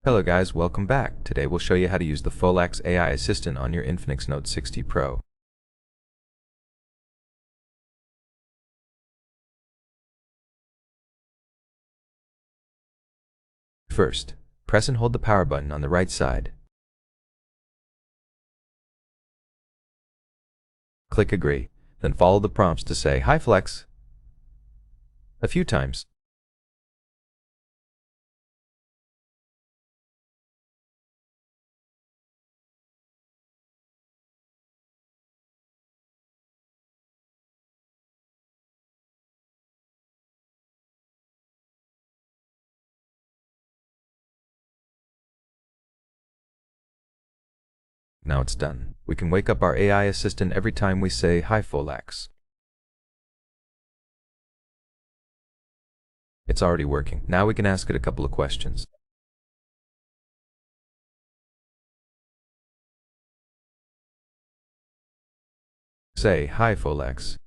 Hello guys, welcome back. Today we'll show you how to use the Folax AI assistant on your INFINIX Note 60 Pro. First, press and hold the power button on the right side. Click Agree, then follow the prompts to say "Hi Flex" a few times. Now it's done. We can wake up our AI assistant every time we say "Hi Folax." It's already working. Now we can ask it a couple of questions. Say "Hi Folax."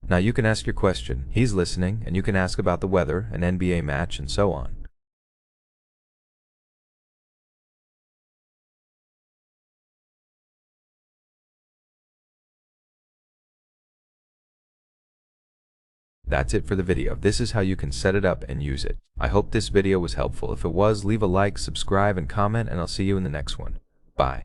Now you can ask your question. He's listening, and you can ask about the weather, an NBA match, and so on. That's it for the video. This is how you can set it up and use it. I hope this video was helpful. If it was, leave a like, subscribe, and comment, and I'll see you in the next one. Bye.